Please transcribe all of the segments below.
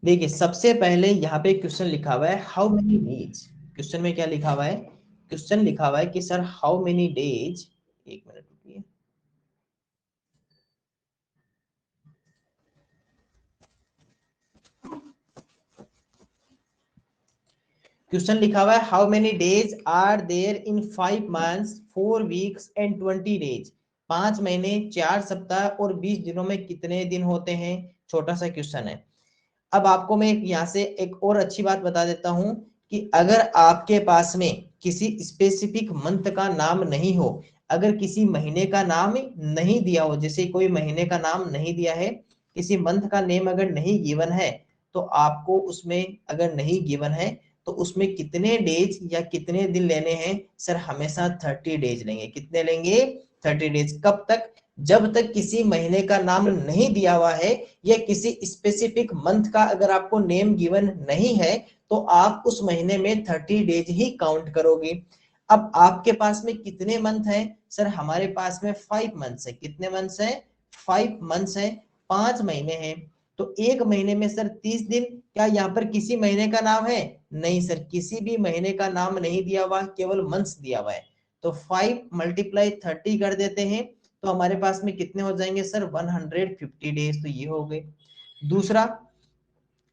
देखिए सबसे पहले यहाँ पे क्वेश्चन लिखा हुआ है हाउ मेनी डेज। क्वेश्चन में क्या लिखा हुआ है? क्वेश्चन लिखा हुआ है कि सर हाउ मेनी डेज, एक मिनट रुकिए, क्वेश्चन लिखा हुआ है how many days are there in 5 months 4 weeks and 20 days. 5 महीने 4 सप्ताह और 20 दिनों में कितने दिन होते हैं? छोटा सा क्वेश्चन है। अब आपको मैं यहाँ से एक और अच्छी बात बता देता हूं कि अगर आपके पास में किसी स्पेसिफिक मंथ का नाम नहीं हो, अगर किसी महीने का नाम नहीं दिया हो, जैसे कोई महीने का नाम नहीं दिया है, किसी मंथ का नेम अगर नहीं गिवन है, तो आपको उसमें अगर नहीं गिवन है तो उसमें कितने डेज या कितने दिन लेने हैं? सर हमेशा 30 डेज लेंगे। कितने लेंगे? 30 डेज। कब तक? जब तक किसी महीने का नाम नहीं दिया हुआ है या किसी स्पेसिफिक मंथ का अगर आपको नेम गिवन नहीं है, तो आप उस महीने में 30 डेज ही काउंट करोगे। अब आपके पास में कितने मंथ है? सर हमारे पास में 5 मंथ्स है। कितने मंथ्स है? 5 मंथ्स है, 5 महीने हैं। तो एक महीने में सर 30 दिन। क्या यहाँ पर किसी महीने का नाम है? नहीं सर, किसी भी महीने का नाम नहीं दिया हुआ, केवल मंथ्स दिया हुआ है। तो 5 मल्टीप्लाई 30 कर देते हैं, तो हमारे पास में कितने हो जाएंगे सर? 150 डेज। तो ये हो गए। दूसरा,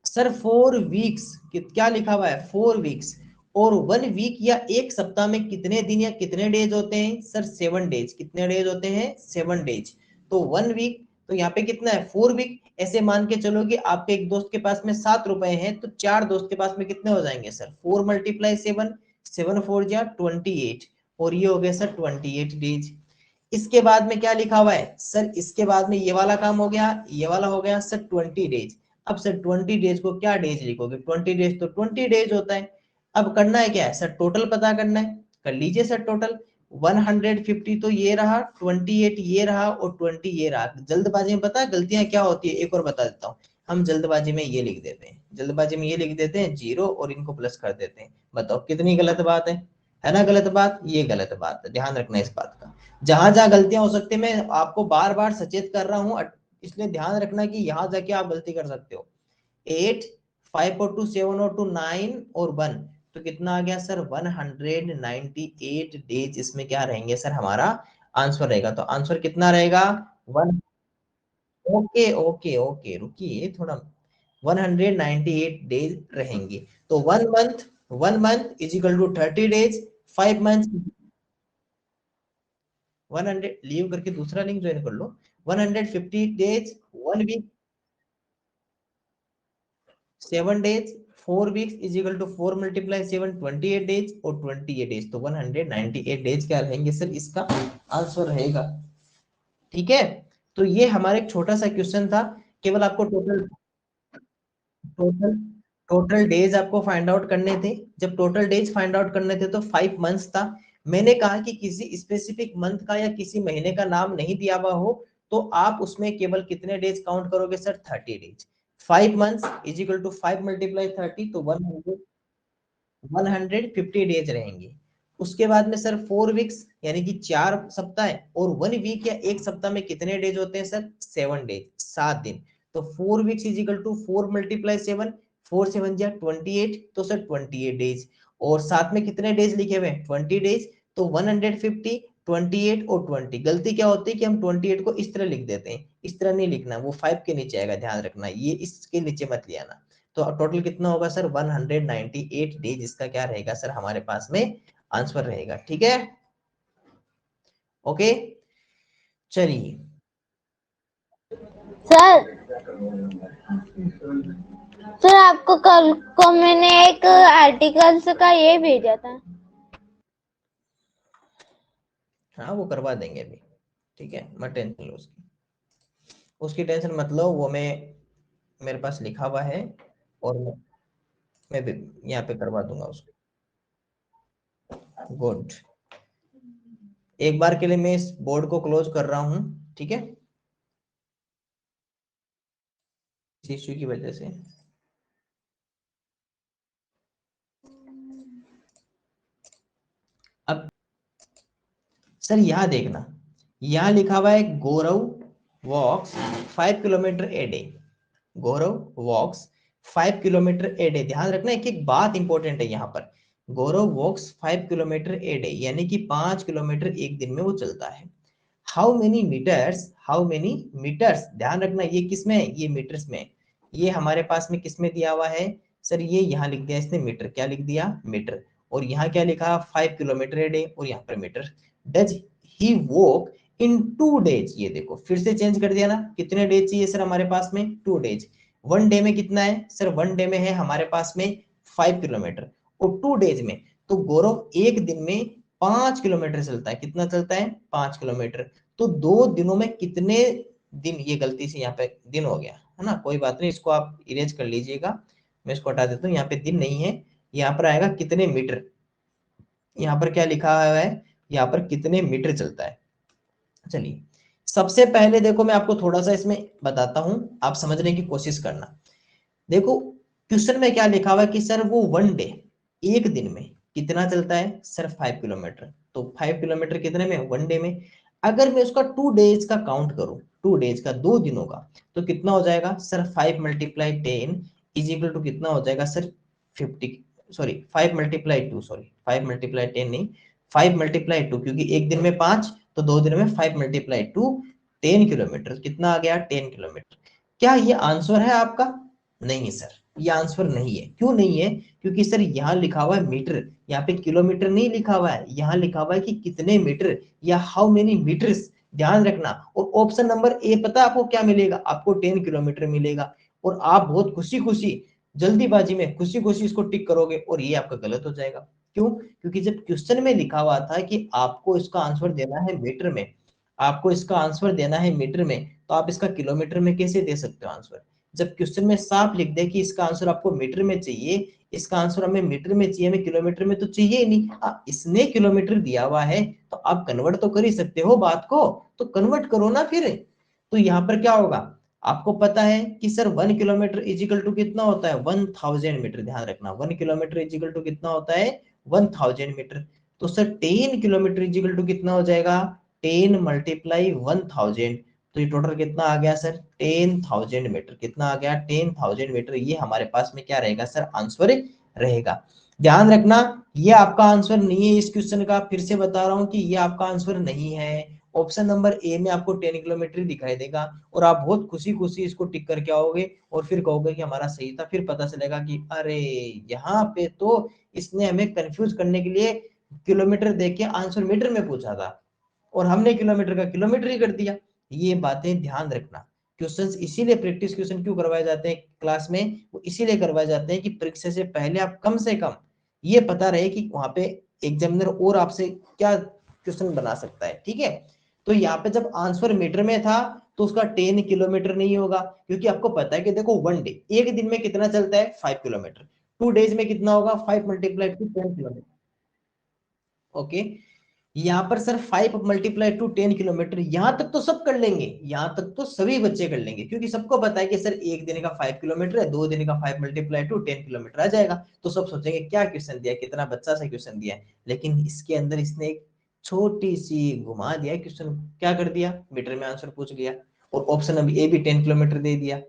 सर 4 वीक्स, क्या लिखा हुआ है? 4 वीक्स। और 1 वीक या एक सप्ताह में कितने दिन या कितने डेज होते हैं? Sir 7 days. कितने डेज होते हैं? 7 डेज। तो 1 वीक, तो यहाँ पे कितना है? 4 वीक। ऐसे मान के चलो कि आपके एक दोस्त के पास में 7 रुपए हैं, तो 4 दोस्त के पास में कितने हो जाएंगे सर? 4 मल्टीप्लाई 7, 7 4 जा 28, और ये हो गया सर 28 डेज। इसके बाद में क्या लिखा हुआ है? सर इसके बाद में ये वाला काम हो गया, ये वाला हो गया सर 20 डेज। अब सर 20 डेज को क्या डेज लिखोगे? 20 डेज तो 20 डेज होता है। अब करना है क्या है सर? टोटल पता करना है। कर लीजिए सर टोटल। 150 तो ये रहा, 28 ये रहा, और 20 ये रहा। जल्दबाजी में पता है गलतियां क्या होती है? एक और बता देता हूँ। हम जल्दबाजी में ये लिख देते हैं, जल्दबाजी में ये लिख देते हैं 0 और इनको प्लस कर देते हैं। बताओ कितनी गलत बात है ना? गलत बात, ये गलत बात है, ध्यान रखना इस बात का। जहां जहां गलतियां हो सकती है, मैं आपको बार बार सचेत कर रहा हूं, इसलिए ध्यान रखना कि यहां जाके आप गलती कर सकते हो। 8, 5 और 2 7 और 2 9 और 1, तो कितना आ गया सर? 198 डेज इसमें क्या रहेंगे सर? हमारा आंसर रहेगा। तो आंसर कितना रहेगा? 1। ओके ओके ओके, रुकिए थोड़ा। 198 डेज रहेंगे। तो 1 month is equal to 30 days. 5 month 100 leave करके दूसरा लिंक ज्वाइन कर लो। 150 days, 1 week 7 days, 4 weeks is equal to 4 multiply 7 28 days, और 28 डेज तो 198 डेज क्या रहेंगे सर? इसका आंसर रहेगा। ठीक है। तो ये हमारा एक छोटा सा क्वेश्चन था। केवल आपको टोटल टोटल टोटल डेज आपको फाइंड आउट करने थे। जब टोटल डेज फाइंड आउट करने थे तो 5 मंथ्स था। मैंने कहा कि किसी स्पेसिफिक मंथ का या किसी महीने का नाम नहीं दिया हुआ हो, तो आप उसमें केवल कितने डेज काउंट करोगे sir? 30 days. 5 months is equal to 5 multiply 30, तो 150 डेज रहेंगे। उसके बाद में सर 4 वीक्स यानी कि 4 सप्ताह है, और 1 वीक या एक सप्ताह में कितने डेज होते हैं सर? 7 डेज, 7 दिन। तो 4 weeks is equal to 4 multiply 7, 4 7 जा 28, तो सर 28 डेज। और साथ में कितने डेज लिखे हुए हैं? 20 डेज। तो 150, 28 और 20। गलती क्या होती है कि हम 28 को इस तरह लिख देते हैं, इस तरह नहीं लिखना, वो 5 के नीचे आएगा, ध्यान रखना, ये इसके नीचे मत ले आना। तो टोटल कितना होगा सर? 198 डेज इसका क्या रहेगा सर? हमारे पास में आंसर रहेगा। ठीक है, ओके, चलिए। सर सर आपको कल को मैंने एक आर्टिकल्स का ये भेजा था। हाँ वो करवा देंगे अभी। ठीक है, मत टेंशन लो उसकी, उसकी टेंशन मत लो। वो मैं, मेरे पास लिखा हुआ है, और मैं भी यहाँ पे करवा दूंगा उसको। गुड। एक बार के लिए मैं इस बोर्ड को क्लोज कर रहा हूँ। ठीक है, इस इश्यू की वजह से। अब सर यहाँ देखना, यहाँ लिखा हुआ है Gaurav walks 5 kilometre a day. Gaurav walks 5 kilometre a day. ध्यान रखना, एक एक बात इंपॉर्टेंट है यहाँ पर। गौरव वॉक्स 5 किलोमीटर ए डे, यानी कि 5 किलोमीटर एक दिन में वो चलता है। How many metres, how many metres, ध्यान रखना ये किस में है, ये मीटर्स में। ये हमारे पास में किस में दिया हुआ है सर, ये यहाँ लिख दिया इसने मीटर, क्या लिख दिया मीटर, और यहाँ क्या लिखा 5 किलोमीटर ए डे, और यहाँ पर metre. Does he walk in 2 days, ये देखो फिर से चेंज कर दिया ना, कितने डेज चाहिए सर हमारे पास में, 2 डेज। 1 डे में कितना है सर, 1 डे में है हमारे पास में 5 किलोमीटर, और 2 डेज में तो गौरव एक दिन में 5 किलोमीटर चलता है। कितना चलता है, 5 किलोमीटर। तो 2 दिनों में कितने दिन, ये गलती से यहाँ पे दिन हो गया है ना, कोई बात नहीं, इसको आप इरेज कर लीजिएगा, मैं इसको हटा देता हूँ, यहाँ पे दिन नहीं है, यहाँ पर आएगा कितने मीटर। यहाँ पर क्या लिखा हुआ है, यहाँ पर कितने मीटर चलता है। चलिए सबसे पहले देखो मैं आपको थोड़ा सा इसमें बताता हूं, आप समझने की कोशिश करना। देखो क्वेश्चन में क्या लिखा हुआ है कि सर वो 1 डे, एक दिन में कितना चलता है सर, 5 किलोमीटर। तो 5 किलोमीटर कितने में, 1 डे में। अगर मैं उसका 2 डेज का काउंट करूं, 2 डेज का, 2 दिनों का, तो कितना हो जाएगा sir, 5 multiply 10 is equal to कितना हो जाएगा sir, 50, sorry 5 multiply 2, sorry 5 multiply 10 नहीं, 5 मल्टीप्लाई 2, क्योंकि एक दिन में 5, तो 2 दिन में 5 मल्टीप्लाई 2, 10 किलोमीटर। कितना आ गया, 10 किलोमीटर। क्या ये आंसर है आपका, नहीं सर ये आंसर नहीं है। क्यों नहीं है, क्योंकि सर यहाँ लिखा हुआ है मीटर, यहाँ पे किलोमीटर नहीं लिखा हुआ है, यहाँ लिखा हुआ है कि कितने मीटर, या हाउ मेनी मीटर्स। ध्यान रखना, और ऑप्शन नंबर ए पता है आपको क्या मिलेगा, आपको 10 किलोमीटर मिलेगा, और आप बहुत खुशी खुशी, जल्दीबाजी में खुशी खुशी इसको टिक करोगे, और ये आपका गलत हो जाएगा। क्यों, क्योंकि जब क्वेश्चन में लिखा हुआ था कि आपको इसका आंसर देना है मीटर में, आपको इसका आंसर देना है मीटर में, तो आप इसका किलोमीटर में कैसे दे सकते हो आंसर। जब क्वेश्चन में साफ लिख दे कि इसका आंसर आपको मीटर में चाहिए, इसका आंसर हमें मीटर में चाहिए, हमें किलोमीटर में तो चाहिए ही नहीं। इसने किलोमीटर दिया हुआ है तो आप कन्वर्ट तो कर ही सकते हो बात को, तो कन्वर्ट करो ना फिर। तो यहाँ पर क्या होगा, आपको पता है कि सर 1 किलोमीटर इजिकल टू कितना होता है, 1000 मीटर। ध्यान रखना 1 किलोमीटर इजिकल टू कितना होता है, 1000 मीटर। तो सर 10 किलोमीटर इजिकल टू कितना हो जाएगा, 10 मल्टीप्लाई 1000, तो ये टोटल कितना आ गया सर, 10,000 मीटर। कितना आ गया, 10,000 मीटर। ये हमारे पास में क्या रहेगा सर, आंसर रहेगा। ध्यान रखना ये आपका आंसर नहीं है इस क्वेश्चन का, फिर से बता रहा हूं कि ये आपका आंसर नहीं है। ऑप्शन नंबर ए में आपको 10 किलोमीटर दिखाई देगा, और आप बहुत खुशी खुशी इसको टिक करके आओगे, और फिर कहोगे कि हमारा सही था। फिर पता चलेगा कि अरे यहाँ पे तो इसने हमें कंफ्यूज करने के लिए किलोमीटर देख के आंसर मीटर में पूछा था, और हमने किलोमीटर का किलोमीटर ही कर दिया। ये बातें ध्यान रखना। क्वेश्चंस इसीलिए प्रैक्टिस क्वेश्चन क्यों करवाए जाते हैं क्लास में, वो इसीलिए करवाए जाते हैं कि परीक्षा से पहले आप कम से कम ये पता रहे कि वहां पे एग्जामिनर और आपसे क्या क्वेश्चन बना सकता है। ठीक है, तो यहाँ पे जब आंसर मीटर में था तो उसका 10 किलोमीटर नहीं होगा, क्योंकि आपको पता है कि देखो 1 डे, एक दिन में कितना चलता है, 5 किलोमीटर। 2 डेज में कितना होगा, 5 मल्टीप्लाई टू 10 किलोमीटर। ओके, यहाँ पर सर 5 मल्टीप्लाई टू 10 किलोमीटर, यहाँ तक तो सब कर लेंगे, यहाँ तक तो सभी बच्चे कर लेंगे, क्योंकि सबको पता है कि सर एक दिन का 5 किलोमीटर है, 2 दिन का 5 मल्टीप्लाई टू 10 किलोमीटर आ जाएगा। तो सब सोचेंगे क्या क्वेश्चन दिया, कितना बच्चा सा क्वेश्चन दिया है। लेकिन इसके अंदर इसने एक छोटी सी घुमा दिया क्वेश्चन, क्या कर दिया, मीटर में आंसर पूछ लिया, और ऑप्शन अभी ए भी 10 किलोमीटर दे दिया।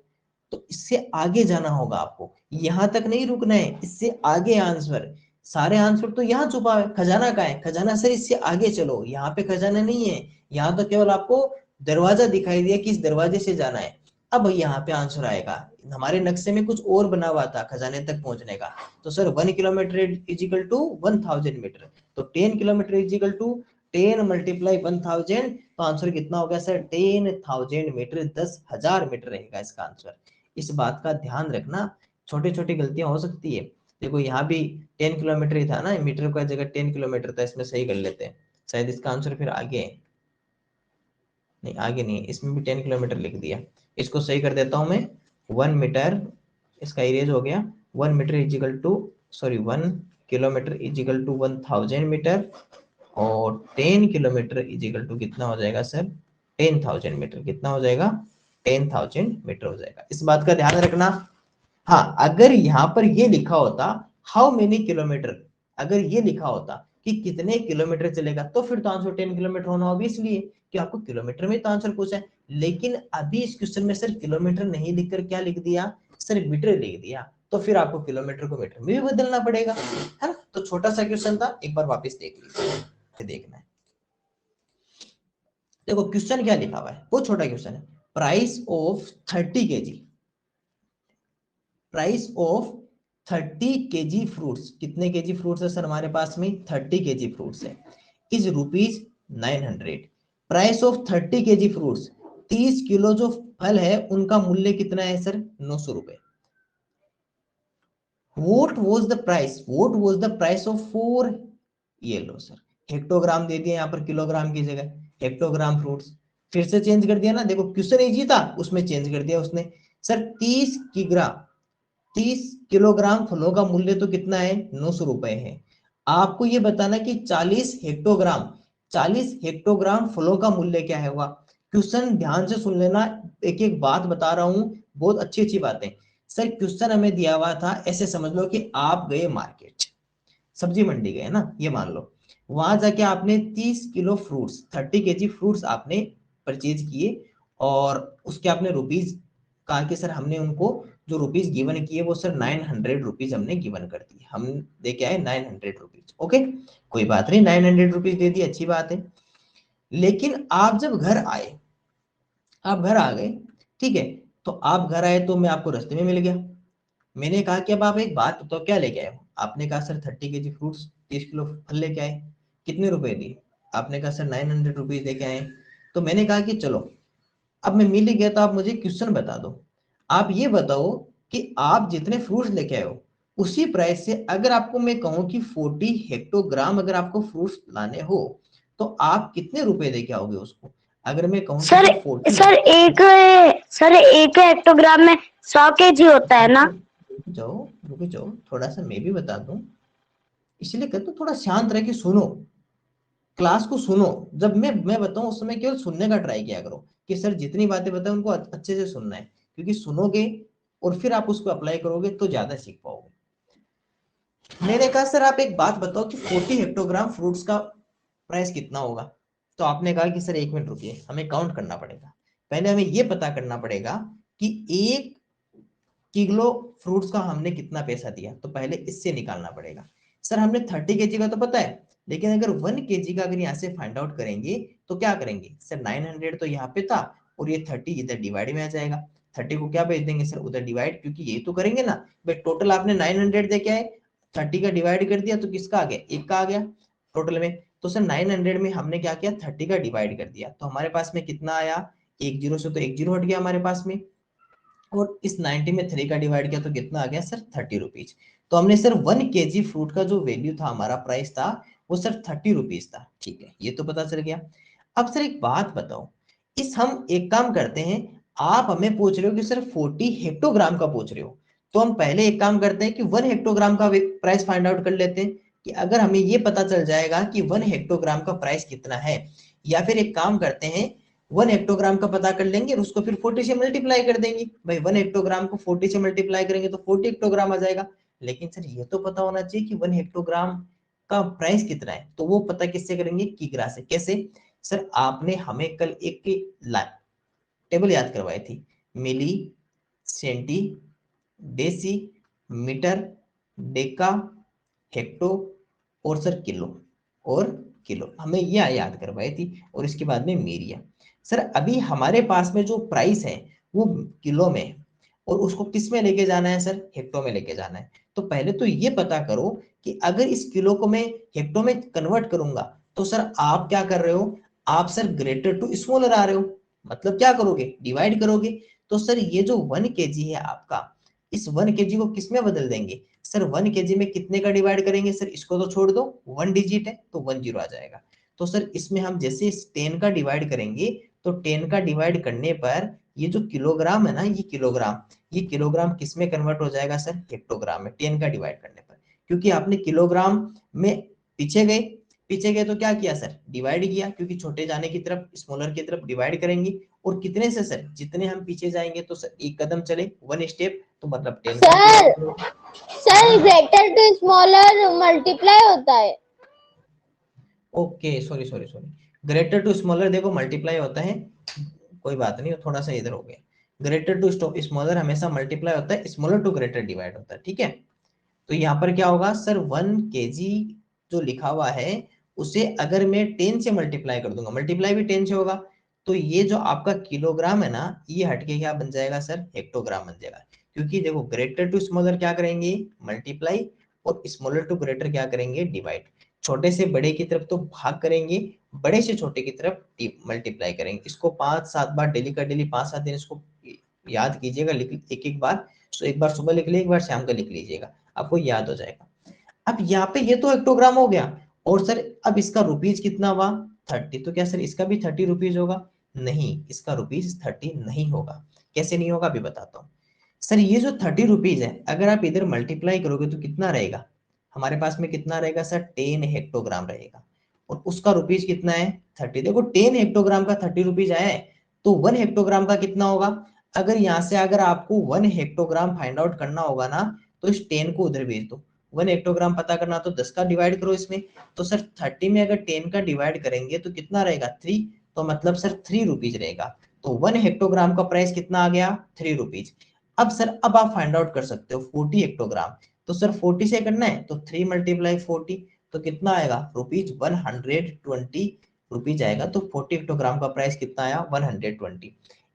तो इससे आगे जाना होगा आपको, यहाँ तक नहीं रुकना है, इससे आगे आंसर, सारे आंसर तो यहाँ छुपा है। खजाना कहाँ है, खजाना सर इससे आगे चलो, यहाँ पे खजाना नहीं है, यहाँ तो केवल आपको दरवाजा दिखाई दिया कि इस दरवाजे से जाना है। अब यहाँ पे आंसर आएगा, हमारे नक्शे में कुछ और बना हुआ था खजाने तक पहुंचने का। तो sir 1 kilometre is equal to 1000 metre, तो 10 किलोमीटर इजिकल टू 10 मल्टीप्लाई 1000, तो आंसर कितना हो गया सर, 10,000 मीटर, 10,000 मीटर रहेगा इसका आंसर। इस बात का ध्यान रखना, छोटी छोटी गलतियां हो सकती है। देखो यहाँ भी 10 किलोमीटर ही था ना, मीटर का जगह 10 किलोमीटर था, इसमें सही कर लेते हैं। शायद इसका आंसर फिर आगे है, नहीं आगे नहीं है, इसमें भी 10 किलोमीटर लिख दिया। इसको सही कर देता हूँ मैं, 1 मीटर, इसका इरेज हो गया। 1 metre is equal to, sorry 1 kilometre is equal to 1000 metre, और 10 किलोमीटर इजिकल टू कितना हो जाएगा सर, 10,000 मीटर। कितना हो जाएगा, 10,000 मीटर हो जाएगा। इस बात का ध्यान रखना। हाँ, अगर यहाँ पर ये लिखा होता हाउ मेनी किलोमीटर, अगर ये लिखा होता कि कितने किलोमीटर चलेगा, तो फिर तो आंसर 10 किलोमीटर होना होगा, इसलिए कि आपको किलोमीटर में तो आंसर पूछा है। लेकिन अभी इस क्वेश्चन में सर किलोमीटर नहीं लिखकर क्या लिख दिया, सर मीटर लिख दिया तो फिर आपको किलोमीटर को मीटर में भी बदलना पड़ेगा, है ना। तो छोटा सा क्वेश्चन था, एक बार वापस देख लीजिए, देखना है। देखो क्वेश्चन क्या लिखा हुआ है, बहुत छोटा क्वेश्चन है। Price of 30 KG, price of 30 KG fruits, कितने केजी फ्रूट्स है सर हमारे पास में, 30 केजी फ्रूट्स है, is rupees 900। Price of 30 KG fruits, 30 kilo जो फल है उनका मूल्य कितना है सर, 900 रुपए। What was the price? What was the price of 4, ये लो सर, हेक्टोग्राम दे दिया यहाँ पर किलोग्राम की जगह, हेक्टोग्राम फ्रूट्स, फिर से चेंज कर दिया ना, देखो क्वेश्चन इजी था उसमें चेंज कर दिया उसने। सर 30 किग्रा, 30 किलोग्राम फलों का मूल्य तो कितना है, 900 रुपए है। आपको ये बताना कि 40 हेक्टोग्राम, 40 हेक्टोग्राम फलों का मूल्य क्या है होगा। क्वेश्चन ध्यान से सुन लेना, एक एक बात बता रहा हूं, बहुत अच्छी अच्छी बातें। सर क्वेश्चन हमें दिया हुआ था, ऐसे समझ लो कि आप गए मार्केट, सब्जी मंडी गए ना, ये मान लो, वहां जाके आपने 30 किलो फ्रूट्स, 30 केजी फ्रूट्स आपने परचेज किए, और उसके आपने रुपीज कहा कि सर हमने उनको जो रुपीज गिवन किए वो सर 900 रुपीज हमने गिवन कर दिए, हम दे के आए 900 रुपीज। ओके, कोई बात नहीं, 900 रुपीज दे दिए, अच्छी बात है। लेकिन आप जब घर आए, आप घर आ गए, ठीक है, तो आप घर आए तो मैं आपको रास्ते में मिल गया, मैंने कहा कि अब आप एक बात बताओ क्या लेके आए हो। आपने कहा सर 30 केजी फ्रूट्स, 30 किलो फल लेके आए, कितने रुपए दिए। आपने कहा सर 900 रुपीज लेके आए। तो मैंने कहा कि चलो अब मैं मिल गया, तो आप मुझे क्वेश्चन बता दो, आप ये बताओ कि आप जितने फ्रूट्स लेके आए हो उसी प्राइस से अगर आपको मैं कहूँ कि 40 हेक्टोग्राम अगर आपको फ्रूट्स लाने हो तो आप कितने रुपए दे के आओगे उसको। अगर मैं कहूँ सर, 40, सर एक हेक्टोग्राम में 100 केजी होता है ना। रुक जाओ थोड़ा सा मैं भी बता दूं, इसलिए कहते हो थोड़ा शांत रह के सुनो, क्लास को सुनो। जब मैं बताऊं उस समय केवल सुनने का ट्राई किया करो, कि सर जितनी बातें बताएं उनको अच्छे से सुनना है, क्योंकि सुनोगे और फिर आप उसको अप्लाई करोगे तो ज्यादा सीख पाओगे। मैंने कहा सर आप एक बात बताओ कि 40 हेक्टोग्राम फ्रूट्स का प्राइस कितना होगा। तो आपने कहा कि सर 1 मिनट रुकिए, हमें काउंट करना पड़ेगा। पहले हमें यह पता करना पड़ेगा कि 1 किलो फ्रूट्स का हमने कितना पैसा दिया, तो पहले इससे निकालना पड़ेगा। सर हमने 30 केजी का तो पता है, लेकिन अगर 1 केजी का अगर यहाँ से फाइंड आउट करेंगे तो क्या करेंगे सर, 900 तो यहाँ पे था और ये 30 इधर डिवाइड में आ जाएगा, 30 को क्या भेज देंगे सर उधर डिवाइड, क्योंकि ये तो करेंगे ना भाई, टोटल आपने 900 दे के आए, 30 का डिवाइड कर दिया तो किसका आ गया, 1 का आ गया टोटल में। तो सर 900 में हमने क्या किया, 30 का डिवाइड कर दिया, तो हमारे पास में कितना आया, 1 0 से तो 1 0 हट गया हमारे पास में, और इस 90 में 3 का डिवाइड किया तो कितना आ गया सर, 30 रुपीज। तो हमने सर 1 केजी फ्रूट का जो वैल्यू था, हमारा प्राइस था वो सर 30 रुपीज था। ठीक है, ये तो पता चल गया। अब सर एक बात बताओ, इस हम एक काम करते हैं, आप हमें पूछ रहे हो कि सर 40 हेक्टोग्राम का पूछ रहे हो, तो हम पहले एक काम करते हैं कि 1 हेक्टोग्राम का प्राइस फाइंड आउट कर लेते हैं, कि अगर हमें ये पता चल जाएगा कि 1 हेक्टोग्राम का प्राइस कितना है, या फिर एक काम करते हैं 1 हेक्टोग्राम का पता कर लेंगे और उसको फिर 40 से मल्टीप्लाई कर देंगे। भाई 1 हेक्टोग्राम को 40 से मल्टीप्लाई करेंगे तो 40 हेक्टोग्राम आ जाएगा। लेकिन सर ये तो पता होना चाहिए कि 1 हेक्टोग्राम का प्राइस कितना है, तो वो पता किससे करेंगे, किग्रा से। कैसे सर, आपने हमें कल एक टेबल याद करवाई थी, milli, centi, deci, metre, deca, hecto और सर किलो, और किलो हमें यह याद करवाई थी, और इसके बाद में मीरिया। सर अभी हमारे पास में जो प्राइस है वो किलो में है, और उसको किस में लेके जाना है सर, हेक्टो में लेके जाना है। तो पहले तो ये पता करो कि अगर इस किलो को मैं हेक्टो में कन्वर्ट करूंगा तो सर आप क्या कर रहे हो, आप सर ग्रेटर टू स्मॉलर आ रहे हो, मतलब क्या करोगे, डिवाइड करोगे। तो सर ये जो 1 केजी है आपका, इस 1 केजी को किस में बदल देंगे सर, 1 केजी में कितने का डिवाइड करेंगे सर, इसको तो छोड़ दो, 1 डिजिट है तो 1 0 आ जाएगा। तो सर इसमें हम जैसे 10 का डिवाइड करेंगे तो 10 का डिवाइड करने पर ये जो किलोग्राम है ना, ये किलोग्राम किस में कन्वर्ट हो जाएगा सर, हेक्टोग्राम में, 10 का डिवाइड करने पर। क्योंकि आपने किलोग्राम में पीछे गए तो क्या किया सर, डिवाइड किया, क्योंकि छोटे जाने की तरफ, स्मॉलर की तरफ डिवाइड करेंगे। और कितने से सर, जितने हम पीछे जाएंगे तो सर एक कदम चले, 1 स्टेप, तो मतलब 10 का sir divide. Sir greater to smaller multiply होता है। Okay, sorry sorry sorry, greater to smaller देखो मल्टीप्लाई होता है, कोई बात नहीं, थोड़ा सा इधर हो गया। ग्रेटर टू स्मॉलर हमेशा मल्टीप्लाई होता है, स्मॉलर टू ग्रेटर डिवाइड होता है, ठीक है। तो यहाँ पर क्या होगा सर, 1 kg जो लिखा हुआ है उसे अगर मैं 10 से मल्टीप्लाई कर दूंगा, मल्टीप्लाई भी 10 से होगा, तो ये जो आपका किलोग्राम है ना, ये हटके क्या बन जाएगा सर, हेक्टोग्राम बन जाएगा। क्योंकि देखो ग्रेटर टू स्मॉलर क्या करेंगे, मल्टीप्लाई, और स्मॉलर टू ग्रेटर क्या करेंगे, डिवाइड। छोटे से बड़े की तरफ तो भाग करेंगे, बड़े से छोटे की तरफ मल्टीप्लाई करेंगे। इसको 5-7 बार डेली का डेली 5-7 दिन इसको याद कीजिएगा, एक एक बार। तो एक बार सुबह लिख लीजिए, एक बार शाम का लिख लीजिएगा, आपको याद हो जाएगा। अब यहाँ पे ये तो हेक्टोग्राम हो गया, और सर अब इसका रुपीज कितना हुआ, 30। तो क्या सर इसका भी 30 रुपीज होगा, नहीं इसका रुपीज 30 नहीं होगा। कैसे नहीं होगा अभी बताता हूँ। सर ये जो 30 रुपीज है, अगर आप इधर मल्टीप्लाई करोगे तो कितना रहेगा, हमारे पास में कितना रहेगा सर, 10 हेक्टोग्राम रहेगा। और उसका रुपीज कितना है, 30। देखो 10 हेक्टोग्राम का 30 रुपीज आया है, तो 1 हेक्टोग्राम का कितना होगा। अगर यहाँ से अगर आपको 1 हेक्टोग्राम फाइंड आउट करना होगा ना, तो इस 10 को उधर भेज दो। 1 हेक्टोग्राम पता करना तो 10 का डिवाइड करो इसमें। तो सर 30 में अगर 10 का डिवाइड करेंगे तो कितना रहेगा, 3। तो मतलब सर 3 रुपीज रहेगा। तो 1 हेक्टोग्राम का प्राइस कितना आ गया, 3 रुपीज। अब सर अब आप फाइंड आउट कर सकते हो 40 हेक्टोग्राम। तो सर 40 से करना है तो 3 मल्टीप्लाई 40, तो कितना आएगा, रुपीज 120 रुपीज आएगा। तो 40 हेक्टोग्राम का प्राइस कितना आया, 120।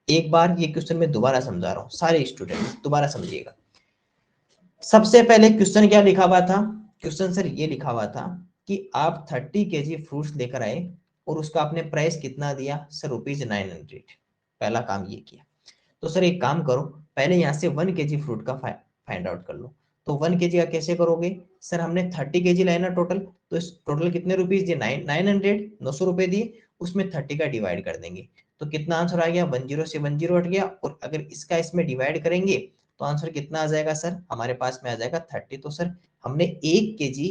एक बार ये क्वेश्चन मैं दोबारा समझा रहा हूँ, सारे स्टूडेंट दोबारा समझिएगा। सबसे पहले क्वेश्चन क्या लिखा हुआ था, क्वेश्चन सर ये लिखा हुआ था कि आप 30 kg फ्रूट्स लेकर आए और उसका आपने प्राइस कितना दिया सर, रुपीज 900। पहला काम ये किया। तो सर एक काम करो, पहले यहाँ से 1 kg फ्रूट का फाइंड आउट कर लो। तो 1 kg का कैसे करोगे सर, हमने 30 kg लाया ना टोटल, तो इस टोटल कितने रुपीज दिए, 900, 900 रुपए दिए, उसमें 30 का डिवाइड कर देंगे। तो कितना आंसर आ गया, 10 से 10 हट गया, और अगर इसका इसमें डिवाइड करेंगे तो आंसर कितना आ जाएगा सर, हमारे पास में आ जाएगा 30। तो सर हमने 1 kg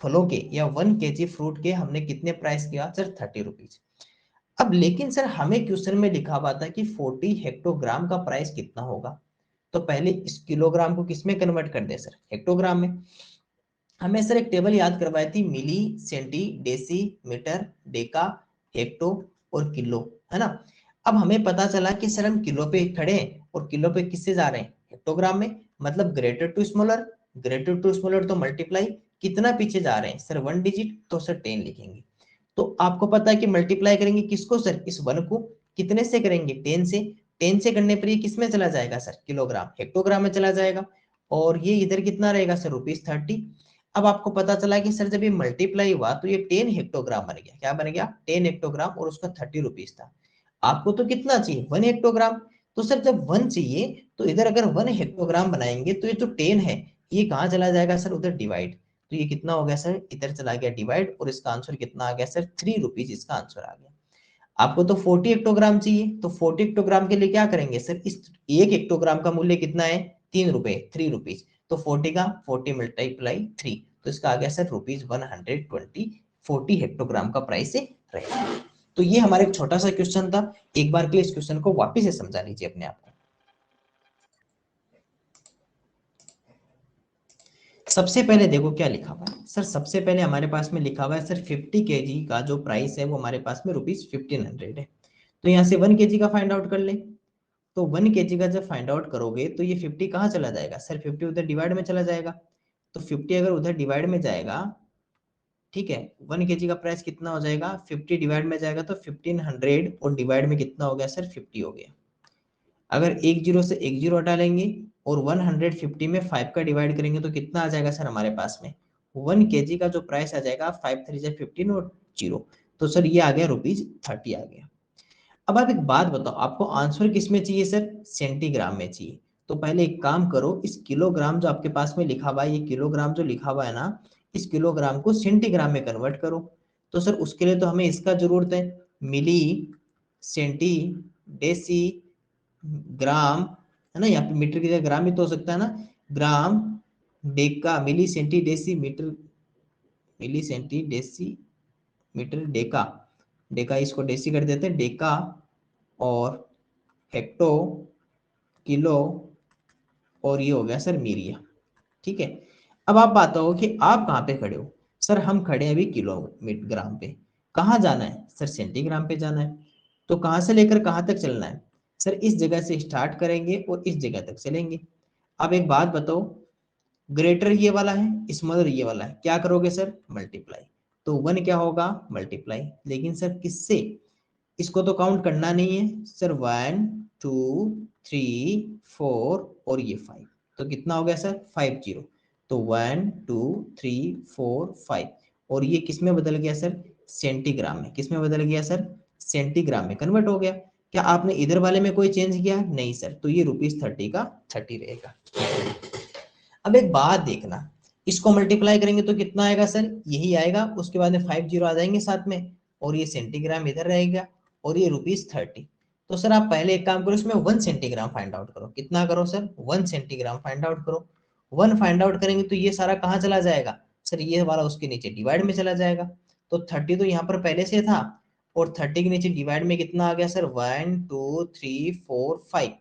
फलों के या 1 kg फ्रूट के हमने कितने प्राइस किया सर, 30 रुपीज। अब लेकिन सर हमें क्वेश्चन में लिखा हुआ था कि 40 हेक्टोग्राम का प्राइस कितना होगा। तो पहले इस किलोग्राम को किस में कन्वर्ट कर दे सर, हेक्टोग्राम में। हमें सर एक टेबल याद करवाई थी, milli, centi, deci, metre, deca, hecto और किलो, है ना। अब हमें पता चला कि सर हम किलो पे खड़े हैं, और किलो पे किससे जा रहे हैं, हेक्टोग्राम में। मतलब greater to smaller, greater to smaller तो मल्टीप्लाई, कितना पीछे जा रहे हैं सर, 1 डिजिट, तो सर 10 लिखेंगे। तो आपको पता है कि मल्टीप्लाई करेंगे किसको सर, इस 1 को, कितने से करेंगे, 10 से। 10 से करने पर ये किस में चला जाएगा सर, किलोग्राम, हेक्टोग्राम में चला जाएगा। और ये इधर कितना रहेगा सर, रुपीज 30। अब आपको पता चला कि सर जब ये मल्टीप्लाई हुआ तो ये 10 हेक्टोग्राम बन गया, क्या बन गया, 10 हेक्टोग्राम, और उसका 30 रुपीज था। आपको तो कितना चाहिए, 1 हेक्टोग्राम। तो सर जब 1 चाहिए, तो इधर अगर 1 हेक्टोग्राम बनाएंगे तो ये जो 10 है ये कहाँ चला जाएगा सर, उधर डिवाइड। तो ये कितना हो गया सर, इधर चला गया डिवाइड, और इसका आंसर कितना आ गया सर, 3 रुपीज इसका आंसर आ गया। आपको तो 40 हेक्टोग्राम चाहिए, तो 40 हेक्टोग्राम के लिए क्या करेंगे सर, इस 1 हेक्टोग्राम का मूल्य कितना है, 3 रुपए, 3 रुपीज। तो 40 का 40 मल्टीप्लाई 3, तो इसका आ गया सर रुपीज 120। 40 हेक्टोग्राम का प्राइस रहेगा। तो ये हमारा एक छोटा सा क्वेश्चन था, एक बार के लिए इस क्वेश्चन को वापिस से समझा लीजिए अपने आप को। सबसे पहले देखो क्या लिखा हुआ है सर, सबसे पहले हमारे पास में लिखा हुआ है सर 50 kg का जो प्राइस है वो हमारे पास में रुपीज 1500 है। तो यहाँ से 1 kg का फाइंड आउट कर ले। तो 1 kg का जब फाइंड आउट करोगे तो ये 50 कहाँ चला जाएगा सर, 50 उधर डिवाइड में चला जाएगा। तो 50 अगर उधर डिवाइड में जाएगा, ठीक है, 1 kg का प्राइस कितना हो जाएगा, 50 डिवाइड में जाएगा तो 1500, और डिवाइड में कितना हो गया सर, 50 हो गया। अगर एक जीरो से एक जीरो हटा लेंगे और 150 में 5 का डिवाइड करेंगे तो कितना आ जाएगा सर हमारे पास में, 1 kg का जो प्राइस आ जाएगा 5 3 जा 15 और 0, तो सर ये आ गया रुपीज 30 आ गया। अब आप एक बात बताओ, आपको आंसर किस में चाहिए सर, सेंटीग्राम में चाहिए। तो पहले एक काम करो, इस किलोग्राम जो आपके पास में लिखा हुआ है, ये किलोग्राम जो लिखा हुआ है ना, इस किलोग्राम को सेंटीग्राम में कन्वर्ट करो। तो सर उसके लिए तो हमें इसका जरूरत है, मिली, सेंटी, डेसी, ग्राम, है ना, यहाँ पे मीटर की जगह ग्राम भी तो हो सकता है ना, gram, deca, milli, centi, deci, metre, milli, centi, deci, metre, deca, deca इसको डेसी कर देते हैं, डेका, और हेक्टो, किलो, और ये हो गया सर मीरिया। ठीक है। अब आप बात हो कि आप कहाँ पे खड़े हो, सर हम खड़े हैं अभी किलोग्राम पे। कहाँ जाना है सर, सेंटीग्राम पे जाना है। तो कहाँ से लेकर कहाँ तक चलना है सर इस जगह से स्टार्ट करेंगे और इस जगह तक चलेंगे। अब एक बात बताओ, ग्रेटर ये वाला है, स्मॉलर ये वाला है, क्या करोगे सर? मल्टीप्लाई। तो 1 क्या होगा? मल्टीप्लाई। लेकिन सर किससे? इसको तो काउंट करना नहीं है सर। 1 2 3 4 और ये 5, तो कितना हो गया सर? 5 0। तो 1 2 3 4 5, और ये किस में बदल गया सर? सेंटीग्राम में। किस में बदल गया सर? सेंटीग्राम में कन्वर्ट हो गया। क्या आपने इधर वाले में कोई चेंज किया? नहीं सर। तो ये ₹30 का 30 रहेगा। अब एक बात देखना, इसको मल्टीप्लाई करेंगे तो कितना आएगा सर? यही आएगा। उसके बाद में 5 0 आ जाएंगे साथ में, और ये सेंटीग्राम इधर रहेगा, और ये ₹30। तो सर आप पहले एक काम करो, इसमें 1 सेंटीग्राम फाइंड आउट करो। कितना करो सर? 1 सेंटीग्राम फाइंड आउट करो। 1 फाइंड आउट करेंगे तो ये सारा कहाँ चला जाएगा सर? ये वाला उसके नीचे डिवाइड में चला जाएगा। तो 30 तो यहाँ पर पहले से था, और 30 के नीचे डिवाइड में कितना आ गया सर? 1 2 3 4 5।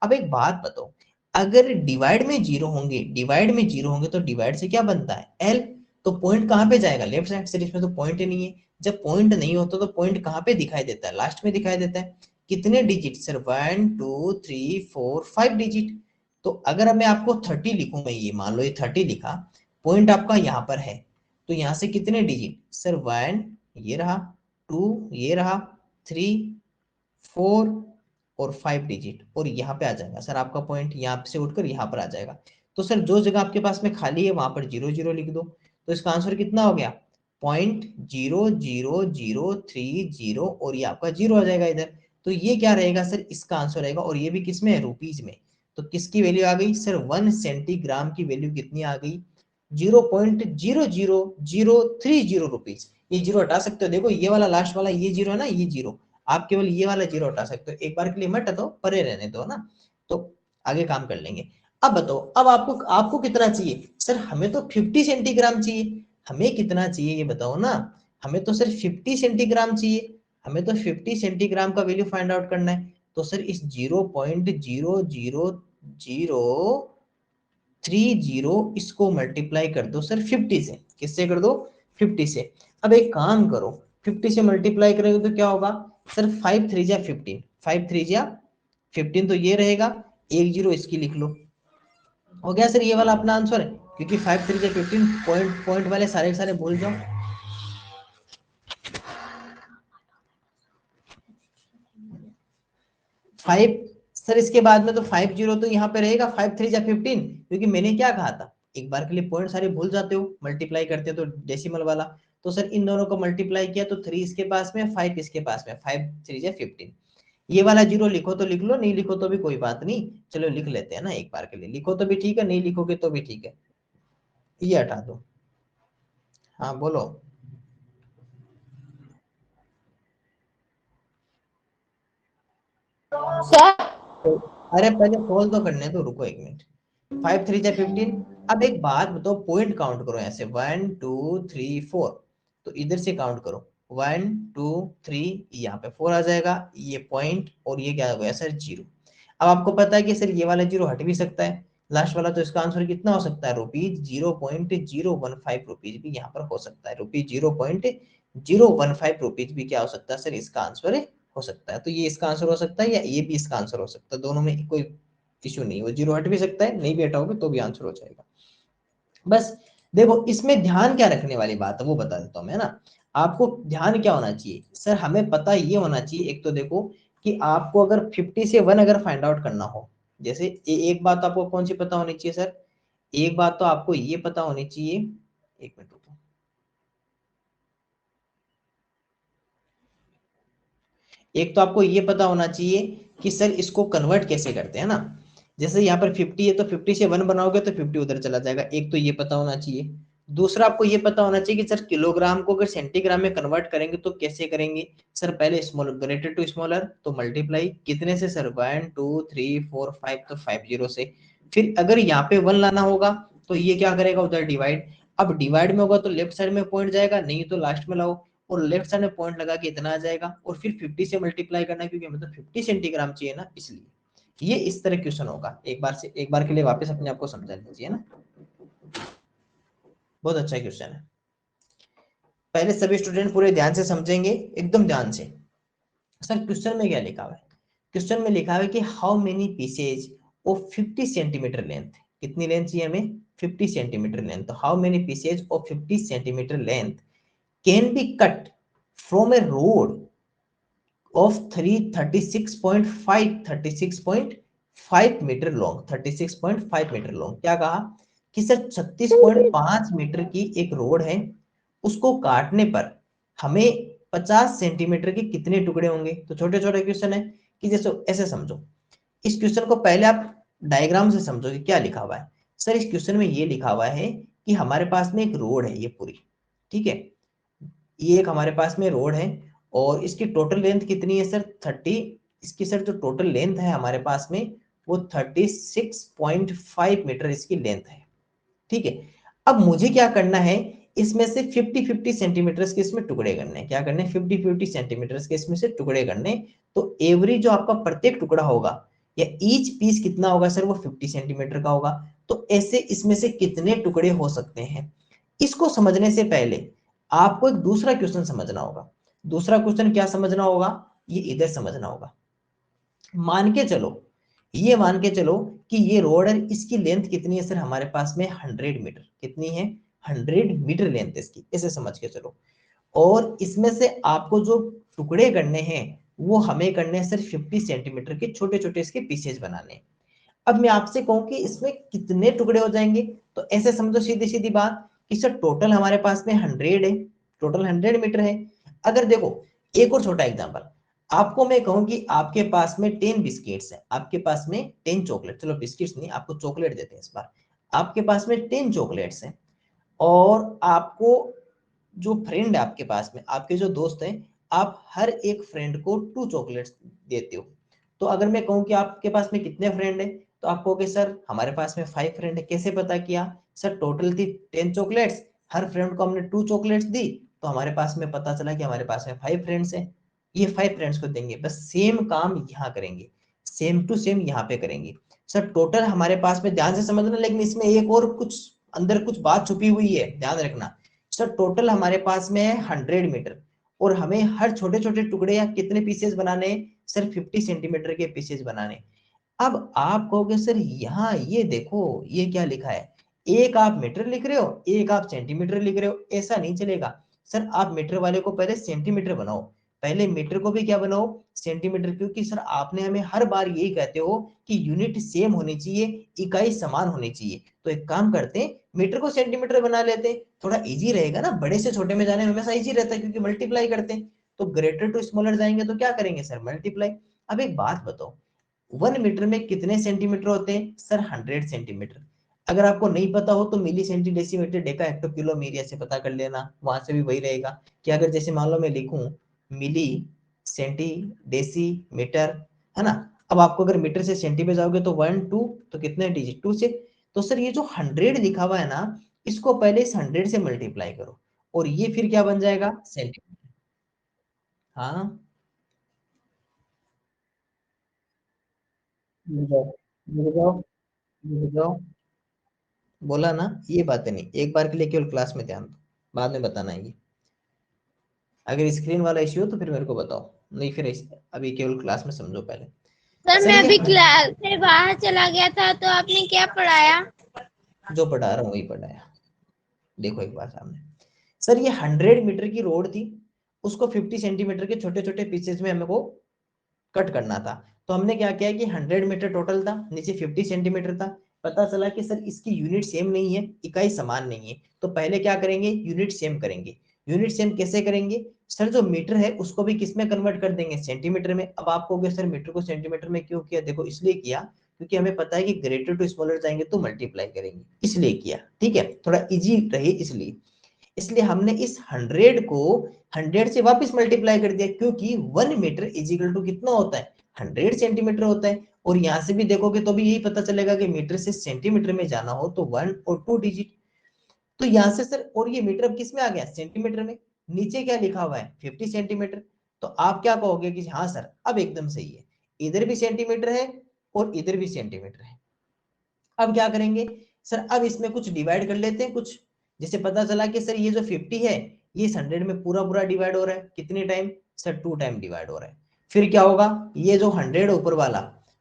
अब एक बात बताओ, अगर डिवाइड में जीरो होंगे, डिवाइड में जीरो होंगे तो डिवाइड से क्या बनता है? एल। तो पॉइंट कहाँ पे जाएगा? लेफ्ट साइड से। इसमें तो पॉइंट ही नहीं है। जब पॉइंट नहीं होता तो पॉइंट कहाँ पे दिखाई देता है? लास्ट में दिखाई देता है। कितने डिजिट सर? 1 2 3 4 5 डिजिट। तो अगर मैं आपको 30 लिखूं, मैं ये मान लो ये 30 लिखा, पॉइंट आपका यहाँ पर है, तो यहाँ से कितने डिजिट सर? 1 ये रहा, 2 ये रहा, 3 4 और 5 डिजिट, और यहाँ पे आ जाएगा सर आपका पॉइंट। यहाँ से उठकर यहाँ पर आ जाएगा। तो सर जो जगह आपके पास में खाली है वहां पर 0 0 लिख दो। तो इसका आंसर कितना हो गया? 0.0003 और ये आपका 0 आ जाएगा इधर। तो ये क्या रहेगा सर? इसका आंसर रहेगा। और ये भी किस में है? रुपीज में। तो किसकी वैल्यू आ गई सर? 1 सेंटीग्राम की वैल्यू कितनी आ गई? 0.00030 रुपीज। ये जीरो हटा सकते हो, देखो ये वाला लास्ट वाला ये जीरो है ना, ये जीरो। आप केवल ये वाला जीरो हटा सकते हो, एक बार के लिए मत हटाओ, परे रहने दो ना। तो आगे काम कर लेंगे। अब बताओ, अब आपको आपको कितना चाहिए सर? हमें तो 50 सेंटीग्राम चाहिए। हमें कितना चाहिए ये बताओ ना? हमें तो सिर्फ 50 सेंटीग्राम चाहिए। हमें तो 50 सेंटीग्राम का वैल्यू फाइंड आउट करना है। तो सर इस 0.00030 इसको मल्टीप्लाई कर दो सर 50 से। किससे कर दो? 50 से। अब एक काम करो, 50 से मल्टीप्लाई करेंगे तो क्या होगा सर? 5 3 जा 15, 5 3 जा 15, तो ये रहेगा। एक जीरो इसकी लिख लो। हो गया सर ये वाला अपना आंसर है, क्योंकि 5 3 जा 15, पॉइंट पॉइंट वाले सारे सारे भूल जाओ। 5 सर इसके बाद में तो 5 0 तो यहाँ पे रहेगा। 5 3 जा 15, क्योंकि मैंने क्या कहा था, एक बार के लिए पॉइंट सारे भूल जाते हो, मल्टीप्लाई करते हो तो डेसिमल वाला। तो सर इन दोनों को मल्टीप्लाई किया तो 3 इसके पास में, 5 इसके पास में, 5 3 जा 15। ये वाला जीरो लिखो तो लिख लो, नहीं लिखो तो भी कोई बात नहीं, चलो लिख लेते हैं ना। एक बार के लिए लिखो तो भी ठीक है, नहीं लिखोगे तो भी ठीक है। ये हटा दो। हाँ बोलो। सर। अरे पहले कॉल तो करने दो, रुको एक मिनट। 5 3 जा 15। अब एक बात बताओ, पॉइंट काउंट करो ऐसे 1 2 3 4। तो इधर से काउंट करो 1 2 3, यहाँ पे 4 आ जाएगा, ये पॉइंट, और ये क्या हो गया सर? जीरो। अब आपको पता है कि सर ये वाला जीरो हट भी सकता है लास्ट वाला, तो इसका आंसर कितना हो सकता है? ₹0.015 रुपीज भी यहाँ पर हो सकता है। ₹0.015 रुपीज भी क्या हो सकता है सर? इसका आंसर हो सकता है। तो ये इसका आंसर हो सकता है, या ये भी इसका आंसर हो सकता है। दोनों में कोई इश्यू नहीं, वो जीरो हट भी सकता है, नहीं भी हटाओगे तो भी आंसर हो जाएगा। बस देखो, इसमें ध्यान क्या रखने वाली बात है वो बता देता हूँ मैं ना। आपको ध्यान क्या होना चाहिए सर? हमें पता ये होना चाहिए, एक तो देखो कि आपको अगर 50 से 1 अगर फाइंड आउट करना हो, जैसे एक बात आपको कौन सी पता होनी चाहिए सर? एक बात तो आपको ये पता होनी चाहिए, एक मिनट रुको। एक तो आपको ये पता होना चाहिए कि सर इसको कन्वर्ट कैसे करते हैं ना। जैसे यहाँ पर 50 है तो 50 से 1 बनाओगे तो 50 उधर चला जाएगा, एक तो ये पता होना चाहिए। दूसरा आपको ये पता होना चाहिए कि सर किलोग्राम को अगर सेंटीग्राम में कन्वर्ट करेंगे तो कैसे करेंगे सर? पहले स्मॉल ग्रेटर टू स्मॉलर, तो मल्टीप्लाई कितने से सर? 1 2 3 4 5, तो 5 0 से। फिर अगर यहाँ पे 1 लाना होगा तो ये क्या करेगा? उधर डिवाइड। अब डिवाइड में होगा तो लेफ्ट साइड में पॉइंट जाएगा, नहीं तो लास्ट में लाओ, और लेफ्ट साइड में पॉइंट लगा के इतना आ जाएगा, और फिर 50 से मल्टीप्लाई करना, क्योंकि मतलब 50 सेंटीग्राम चाहिए ना, इसलिए ये इस तरह क्वेश्चन होगा। एक बार के लिए वापस अपने आप को समझा लीजिए ना। बहुत अच्छा क्वेश्चन है। पहले सभी स्टूडेंट पूरे ध्यान से समझेंगे, एकदम ध्यान से। सर क्वेश्चन में क्या लिखा हुआ है? क्वेश्चन में लिखा है कि how many pieces of 50 centimetre length, कितनी लेंथ चाहिए हमें, 50 सेंटीमीटर लेंथ। तो how many pieces of 50 centimetre length can be cut from a rod of 36.5 metre long, 36.5 metre long. क्या कहा कि सर 36.5 मीटर की एक रोड है, उसको काटने पर हमें 50 सेंटीमीटर के कितने टुकड़े होंगे। तो छोटे छोटे क्वेश्चन है कि जैसे ऐसे समझो, इस क्वेश्चन को पहले आप डायग्राम से समझो कि क्या लिखा हुआ है। सर इस क्वेश्चन में ये लिखा हुआ है कि हमारे पास में एक रोड है ये पूरी, ठीक है, ये एक हमारे पास में रोड है और इसकी टोटल लेंथ कितनी है सर 30, इसकी सर जो टोटल लेंथ है हमारे पास में वो 36.5 मीटर इसकी लेंथ है, ठीक है। अब मुझे क्या करना है, इसमें से 50-50 सेंटीमीटर के इसमें टुकड़े करने हैं। क्या करने हैं, 50-50 सेंटीमीटर के इसमें से टुकड़े करने। तो एवरी जो आपका प्रत्येक टुकड़ा होगा या ईच पीस कितना होगा सर, वो 50 सेंटीमीटर का होगा। तो ऐसे इसमें से कितने टुकड़े हो सकते हैं, इसको समझने से पहले आपको एक दूसरा क्वेश्चन समझना होगा। दूसरा क्वेश्चन क्या समझना होगा, ये इधर समझना होगा। मान के चलो, ये मान के चलो कि ये रोड है, इसकी लेंथ कितनी है सर हमारे पास में 100 मीटर, कितनी है 100 मीटर लेंथ इसकी, ऐसे समझ के चलो। और इसमें से आपको जो टुकड़े करने हैं वो हमें करने हैं सर 50 सेंटीमीटर के छोटे छोटे इसके पीसेज बनाने। अब मैं आपसे कहूं कि इसमें कितने टुकड़े हो जाएंगे, तो ऐसे समझो सीधी सीधी बात कि सर टोटल हमारे पास में 100 है, टोटल 100 मीटर है। अगर देखो एक और छोटा एग्जांपल, आपको मैं कहूं कि आपके पास में 10 बिस्किट्स है, आपके पास में 10 चॉकलेट, चलो बिस्किट्स नहीं आपको चॉकलेट देते हैं इस बार, आपके पास में 10 चॉकलेट्स हैं और आपको जो फ्रेंड है आपके पास में, आपके जो दोस्त हैं, आप हर एक फ्रेंड को 2 चॉकलेट्स देते हो। तो अगर मैं कहूं कि आपके पास में कितने फ्रेंड है, तो आप कहोगे सर हमारे पास में 5 फ्रेंड है। कैसे पता किया, सर टोटल थी 10 चॉकलेट्स, हर फ्रेंड को हमने 2 चॉकलेट्स दी, तो हमारे पास में पता चला कि हमारे पास में 5 फ्रेंड्स हैं। ये 5 फ्रेंड्स को देंगे, बस सेम काम यहाँ करेंगे, सेम टू सेम यहाँ पे करेंगे। सर टोटल हमारे पास में, ध्यान से समझना, लेकिन इसमें एक और कुछ अंदर कुछ बात छुपी हुई है, ध्यान रखना। सर टोटल हमारे पास में है 100 मीटर और हमें हर छोटे छोटे टुकड़े या कितने पीसेस बनाने, सर 50 सेंटीमीटर के पीसेस बनाने। अब आप कहोगे सर यहाँ ये देखो ये क्या लिखा है, एक आप मीटर लिख रहे हो एक आप सेंटीमीटर लिख रहे हो, ऐसा नहीं चलेगा। सर आप मीटर वाले को पहले सेंटीमीटर बनाओ, पहले मीटर को भी क्या बनाओ, सेंटीमीटर, क्योंकि सर आपने हमें हर बार यही कहते हो कि यूनिट सेम होनी चाहिए, इकाई समान होनी चाहिए। तो एक काम करते हैं, मीटर को सेंटीमीटर बना लेते हैं, थोड़ा इजी रहेगा ना, बड़े से छोटे में जाने में हमेशा इजी रहता है क्योंकि मल्टीप्लाई करते हैं। तो ग्रेटर टू स्मॉलर जाएंगे तो क्या करेंगे सर, मल्टीप्लाई। अब एक बात बताओ, 1 मीटर में कितने सेंटीमीटर होते हैं सर, 100 सेंटीमीटर। अगर आपको नहीं पता हो तो milli centi decimetre deca hecto kilo myria से पता कर लेना, वहां से भी वही रहेगा कि अगर जैसे मान लो मैं लिखूं मिली सेंटी डेसी मीटर, है ना। अब आपको अगर मीटर से सेंटी पे जाओगे तो 1 2, तो कितने डिजिट 2 से। तो सर ये जो 100 लिखा हुआ है ना, इसको पहले इस 100 से मल्टीप्लाई करो और ये फिर क्या बन जाएगा, सेंटीमीटर। हाँ रुक जाओ, रुक जाओ, रुक जाओ, बोला ना, ये बातें नहीं, एक बार के लिए केवल क्लास में ध्यान दो, बाद में बताना है ये। अगर स्क्रीन वाला इश्यू हो तो फिर मेरे को बताओ, नहीं फिर अभी केवल क्लास में समझो पहले। सर सर मैं ये अभी क्लास से बाहर चला गया था, तो आपने क्या पढ़ाया? जो पढ़ा रहा हूँ वही पढ़ाया, देखो एक बार सामने। सर ये 100 मीटर की रोड थी, उसको 50 सेंटीमीटर के छोटे छोटे पीसेस में हमको कट करना था। तो हमने क्या किया कि 100 मीटर टोटल था, नीचे 50 सेंटीमीटर था। पता चला कि सर इसकी यूनिट सेम नहीं है, इकाई समान नहीं है, तो पहले क्या करेंगे, यूनिट सेम करेंगे। यूनिट सेम कैसे करेंगे, सर जो मीटर है उसको भी किस में कन्वर्ट कर देंगे, सेंटीमीटर में। अब आप कहोगे सर मीटर को सेंटीमीटर में क्यों किया, देखो इसलिए किया क्योंकि हमें पता है कि ग्रेटर टू स्मॉलर जाएंगे तो मल्टीप्लाई करेंगे, इसलिए किया, ठीक है, थोड़ा इजी रहे इसलिए। इसलिए हमने इस 100 को 100 से वापस मल्टीप्लाई कर दिया, क्योंकि 1 मीटर इजिकल टू कितना होता है, 100 सेंटीमीटर होता है। और यहां से भी देखोगे तो भी यही पता चलेगा कि मीटर से सेंटीमीटर में जाना हो तो 1 और 2 डिजिट। तो यहां से सर, और ये मीटर अब किस में आ गया, सेंटीमीटर में। नीचे क्या लिखा हुआ है, 50 सेंटीमीटर। तो आप क्या कहोगे कि हाँ सर अब एकदम सही है, इधर भी सेंटीमीटर है और इधर भी सेंटीमीटर है। अब क्या करेंगे सर, अब इसमें कुछ डिवाइड कर लेते हैं कुछ। जैसे पता चला कि सर ये जो 50 है, ये इस 100 में पूरा पूरा डिवाइड हो रहा है, कितने टाइम सर, 2 टाइम डिवाइड हो रहा है। फिर क्या होगा, ये जो 100 ऊपर वाला,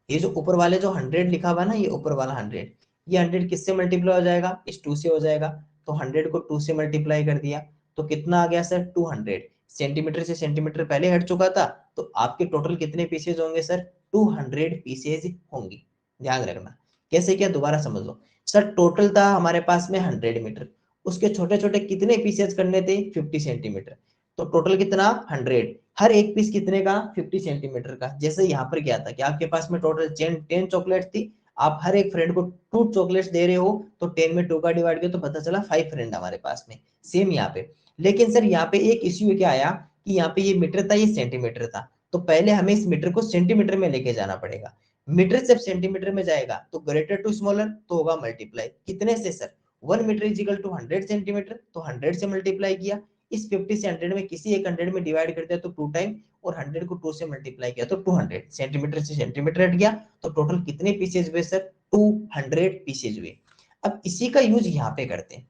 ये जो ऊपर वाले जो 100 लिखा हुआ ना, ये ऊपर वाला 100, ये 100 किससे मल्टीप्लाई हो जाएगा, इस 2 से हो जाएगा। तो 100 को 2 से मल्टीप्लाई कर दिया तो कितना आ गया सर, 200। सेंटीमीटर से सेंटीमीटर पहले हट चुका था, तो आपके टोटल कितने पीसेज होंगे सर, 200 पीसेज होंगे। ध्यान रखना कैसे किया, दोबारा समझ लो। सर टोटल था हमारे पास में 100 मीटर, उसके छोटे छोटे कितने पीसेज करने थे, 50 सेंटीमीटर। तो टोटल कितना, 100। हर एक पीस कितने का, 50 सेंटीमीटर का। जैसे यहाँ पर क्या था कि आपके पास में टोटल 10 चॉकलेट थी, आप हर एक फ्रेंड को 2 चॉकलेट्स दे रहे हो, तो 10 में 2 का डिवाइड किया तो पता चला 5 फ्रेंड हमारे पास में। सेम यहाँ पे, लेकिन सर यहाँ पे एक इश्यू क्या आया कि यहाँ पे ये मीटर था, ये सेंटीमीटर था, तो पहले हमें इस मीटर को सेंटीमीटर में लेके जाना पड़ेगा। मीटर जब सेंटीमीटर में जाएगा तो ग्रेटर टू स्मॉलर तो होगा मल्टीप्लाई, कितने से sir, 1 metre is equal to 100 centimetre, तो 100 से मल्टीप्लाई किया। इस 50 से 100 में किसी एक 100 में डिवाइड कर दिया तो 2 टाइम, और 100 को 2 से मल्टीप्लाई किया तो 200, सेंटीमीटर से सेंटीमीटर हट गया, तो टोटल कितने पीसेज हुए सर, 200 पीसेज हुए। अब इसी का यूज यहाँ पे करते हैं।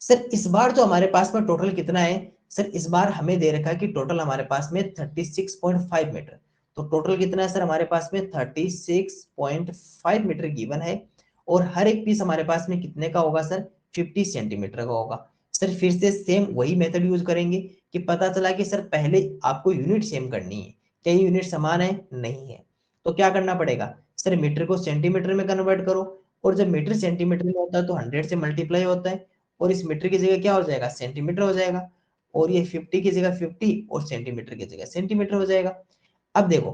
सर इस बार जो हमारे पास में टोटल कितना है, सर इस बार हमें दे रखा है कि टोटल हमारे पास में 36.5 मीटर, तो टोटल कितना है सर हमारे पास में 36.5 मीटर गिवन है, और हर एक पीस हमारे पास में कितने का होगा सर, 50 सेंटीमीटर का होगा। सर फिर से सेम वही मेथड यूज करेंगे कि पता चला कि सर पहले आपको यूनिट सेम करनी है, क्या यूनिट समान है, नहीं है, तो क्या करना पड़ेगा सर, मीटर को सेंटीमीटर में कन्वर्ट करो, और जब मीटर सेंटीमीटर में होता है तो 100 से मल्टीप्लाई होता है, और इस मीटर की जगह क्या हो जाएगा, सेंटीमीटर हो जाएगा, और ये 50 की जगह 50 और सेंटीमीटर की जगह सेंटीमीटर हो जाएगा। अब देखो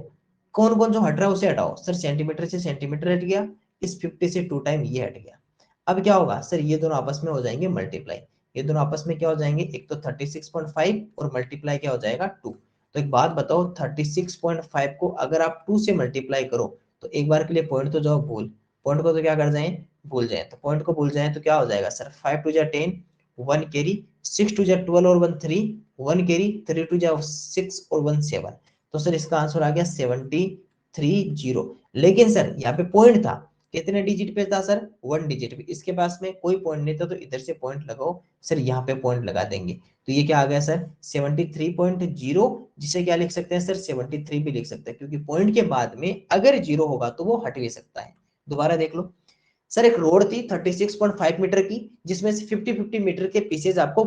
कौन कौन जो हट रहा है उसे हटाओ, सर सेंटीमीटर से सेंटीमीटर हट गया, इस 50 से 2 टाइम ये हट गया। अब क्या होगा सर, ये दोनों आपस में हो जाएंगे मल्टीप्लाई, ये दोनों आपस में क्या हो जाएंगे, एक तो 36.5 और मल्टीप्लाई क्या हो जाएगा 2। तो एक बात बताओ, 36.5 को अगर आप 2 से मल्टीप्लाई करो तो एक बार के लिए पॉइंट तो जाओ भूल, पॉइंट को तो क्या कर जाए, भूल जाए, तो पॉइंट को भूल जाए तो क्या हो जाएगा सर, 5 टू जा 10, 1 कैरी, 6 टू जा 12 और 1 3, 1 कैरी, 3 टू जा 6 और 1 7, तो सर इसका आंसर आ गया 73 लेकिन सर यहाँ पे पॉइंट था, कितने डिजिट पे था सर, 1 डिजिट पे, इसके पास में कोई पॉइंट नहीं था तो इधर से पॉइंट लगाओ, सर यहाँ पे पॉइंट लगा देंगे, तो ये क्या आ गया सर 73.0, जिसे क्या लिख सकते हैं सर 73 भी लिख सकते हैं, क्योंकि पॉइंट के बाद में अगर जीरो होगा तो वो हट भी सकता है। दोबारा देख लो, सर एक रोड थी 36.5 मीटर की, जिसमें से 50-50 मीटर के पीसेज आपको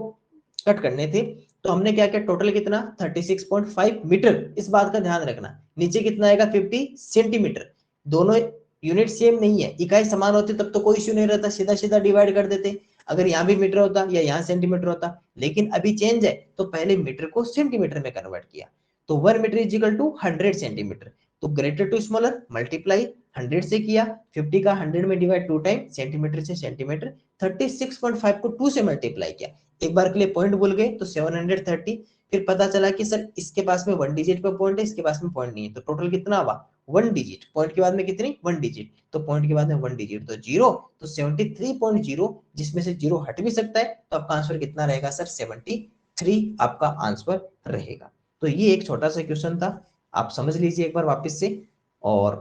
कट करने थे, तो हमने क्या किया, टोटल कितना 36.5 मीटर, इस बात का ध्यान रखना, नीचे कितना आएगा 50 सेंटीमीटर, दोनों यूनिट सेम नहीं है, इकाई समान होती तब तो कोई इश्यू नहीं रहता, सीधा सीधा डिवाइड कर देते, अगर यहाँ भी मीटर होता या यहाँ सेंटीमीटर होता, लेकिन अभी चेंज है तो पहले मीटर को सेंटीमीटर में कन्वर्ट किया, तो 1 metre is equal to 100 centimetre, तो ग्रेटर टू स्मॉलर मल्टीप्लाई 100 से किया, 50 का 100 में डिवाइड 2 टाइम, सेंटीमीटर से सेंटीमीटर, 36.5 को 2 से मल्टीप्लाई किया, एक बार के लिए पॉइंट भूल गए तो 730, फिर पता चला कि सर इसके पास में 1 डिजिट पे पॉइंट है, इसके पास में पॉइंट नहीं है, तो टोटल कितना हुआ 1 डिजिट, पॉइंट के बाद में कितनी 1 डिजिट, तो पॉइंट के बाद में 1 डिजिट तो 0, तो 73.0, जिसमें से 0 हट भी सकता है, तो आपका आंसर कितना रहेगा सर 73 आपका आंसर रहेगा। तो ये एक छोटा सा क्वेश्चन था, आप समझ लीजिए एक बार वापस से, और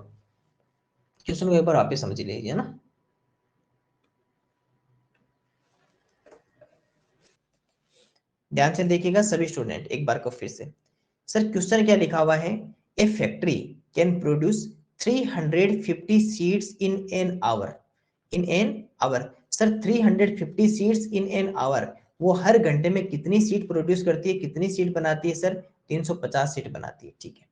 क्वेश्चन को एक बार वापस समझ लीजिए ना। ध्यान से देखिएगा सभी स्टूडेंट एक बार को फिर से। सर क्वेश्चन क्या लिखा हुआ है, a factory can produce 350 seeds in an hour, in an hour, sir 350 seeds in an hour, वो हर घंटे में कितनी सीड प्रोड्यूस करती है, कितनी सीड बनाती है सर, 350 सीड बनाती है, ठीक है।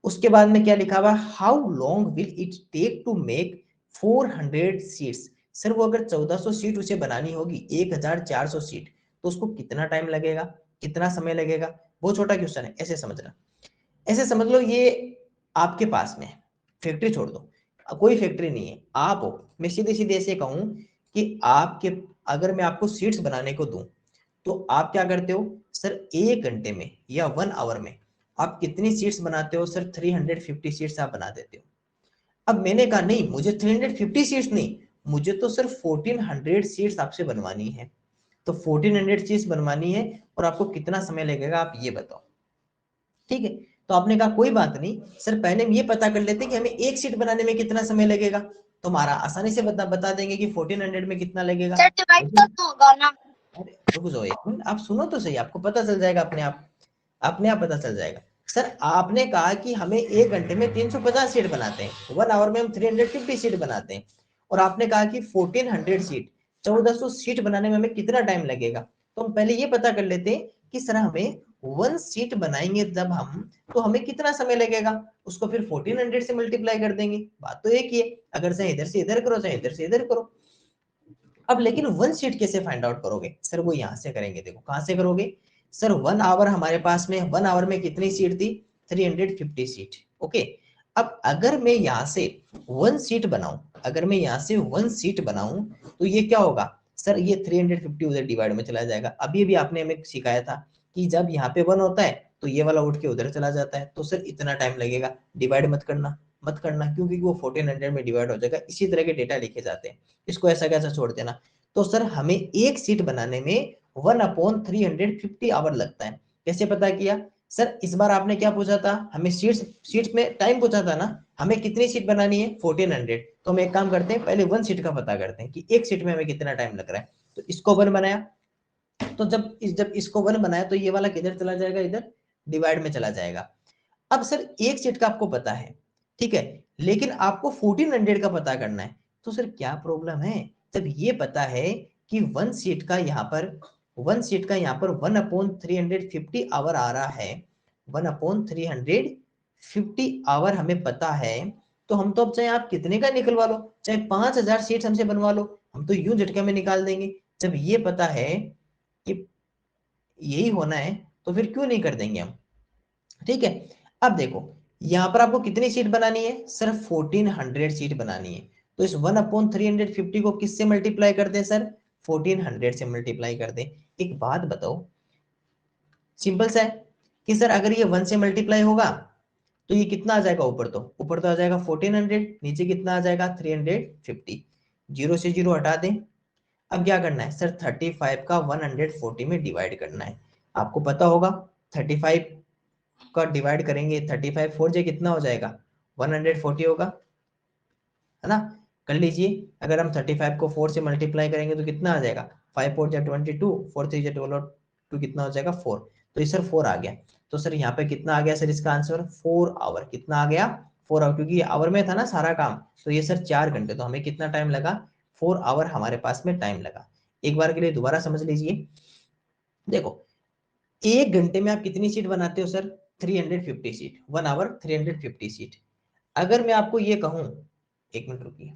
उसके बाद में क्या लिखा हुआ, how long will it take to make 400 seats, sir वो अगर 1400 सीट उसे बनानी होगी, 1400 सीट, तो उसको कितना टाइम लगेगा, कितना समय लगेगा, बहुत छोटा क्वेश्चन है, ऐसे समझना, ऐसे समझ लो ये आपके पास में, फैक्ट्री छोड़ दो, कोई फैक्ट्री नहीं है, आप हो, मैं सीधे सीधे ऐसे कहूं कि आपके, अगर मैं आपको सीट्स बनाने को दूं, तो आप क्या करते हो सर, 1 घंटे में या 1 आवर में आप कितनी सीट्स बनाते हो सर, 350 सीट्स आप बना देते हो। अब मैंने कहा नहीं, मुझे 350 सीट्स नहीं, मुझे तो सर 1400 सीट्स आपसे बनवानी है, तो 1400 सीट्स बनवानी है, और आपको कितना समय लगेगा आप ये बताओ, ठीक है। तो आपने कहा कोई बात नहीं सर, पहले हम ये पता कर लेते हैं कि हमें एक सीट बनाने में कितना समय लगेगा, तो हमारा आसानी से बता देंगे कि 1400 में कितना लगेगा। सर डिवाइड कर दो होगा ना। अरे रुक जाओ एक मिनट, आप सुनो तो सही, आपको पता चल जाएगा अपने आप, अपने आप पता चल जाएगा। सर आपने कहा कि हमें 1 घंटे में 350 सीट बनाते हैं, 1 आवर में हम 350 सीट बनाते हैं, और आपने कहा कि 1400 सीट, 1400 सीट बनाने में हमें कितना टाइम लगेगा। तो हम पहले ये पता कर लेते हैं कि सर हमें 1 सीट बनाएंगे जब हम, तो हमें कितना समय लगेगा, उसको फिर 1400 से मल्टीप्लाई कर देंगे। बात तो एक ही है, अगर चाहे इधर से इधर करो चाहे इधर से इधर करो। अब लेकिन 1 सीट कैसे फाइंड आउट करोगे सर, वो यहां से करेंगे। देखो कहां से करोगे सर, 1 आवर हमारे पास में, 1 आवर में कितनी सीट थी, 350 सीट। ओके, अब अगर मैं यहां से 1 सीट बनाऊं, अगर मैं यहां से 1 सीट बनाऊं, तो ये क्या होगा सर, ये 350 उधर डिवाइड में चला जाएगा। अभी भी आपने हमें सिखाया था कि जब यहाँ पे 1 होता है तो ये वाला उठ के उधर चला जाता है, तो सर इतना टाइम लगेगा। डिवाइड मत करना, मत करना, क्योंकि वो 1400 में डिवाइड हो जाएगा। इसी तरह के डेटा लिखे जाते हैं, इसको ऐसा कैसा छोड़ देना। तो सर हमें एक सीट बनाने में 1/350 आवर लगता है। कैसे पता किया सर, इस बार आपने क्या पूछा था, हमें सीट में टाइम पूछा था ना, हमें कितनी सीट बनानी है 1400। तो हम एक काम करते हैं, पहले 1 सीट का पता करते हैं कि एक सीट में हमें कितना टाइम लग रहा है। तो इसको 1 बनाया, तो जब इसको 1 बनाया तो ये वाला किधर चला जाएगा, इधर डिवाइड में चला जाएगा। अब सर एक सीट का आपको पता है, ठीक है, लेकिन आपको 1400 का पता करना है। तो सर क्या प्रॉब्लम है, जब ये पता है कि 1 सीट का यहाँ पर, 1 सीट का यहाँ पर 1/350 आवर आ रहा है, 1/350 आवर हमें पता है, तो हम तो अब चाहे आप कितने का निकलवा लो, चाहे 5000 सीट हमसे बनवा लो, हम तो यूं झटके में निकाल देंगे। जब ये पता है कि यही होना है, तो फिर क्यों नहीं कर देंगे हम। ठीक है, अब देखो यहां पर आपको कितनी सीट बनानी है, सिर्फ 1400 सीट बनानी है। तो इस 1/350 को किससे मल्टीप्लाई कर दे सर, 1400 से मल्टीप्लाई कर दे। एक बात बताओ, सिंपल सा है कि सर अगर ये 1 से मल्टीप्लाई होगा तो ये कितना आ जाएगा, ऊपर तो आ जाएगा 1400, नीचे कितना आ जाएगा 350। जीरो से जीरो हटा दें। अब क्या करना है सर, 35 का 140 में डिवाइड करना है। आपको पता होगा 35 का डिवाइड करेंगे, 35 4 जे कितना हो जाएगा, 140 होगा, है ना। कर लीजिए, अगर हम 35 को 4 से मल्टीप्लाई करेंगे तो कितना आ जाएगा, 5 4 जा 22, 4 3 जा 2 कितना हो जाएगा 4। तो ये सर 4 आ गया। तो सर यहाँ पे कितना आ गया सर, इसका आंसर 4 आवर। कितना आ गया 4 आवर, क्योंकि आवर में था ना सारा काम। तो ये सर 4 घंटे, तो हमें कितना टाइम लगा, 4 आवर हमारे पास में टाइम लगा। एक बार के लिए दोबारा समझ लीजिए। देखो 1 घंटे में आप कितनी सीट बनाते हो सर, 350 सीट, 1 आवर 350 सीट। अगर मैं आपको ये कहूं, 1 मिनट रुकिए,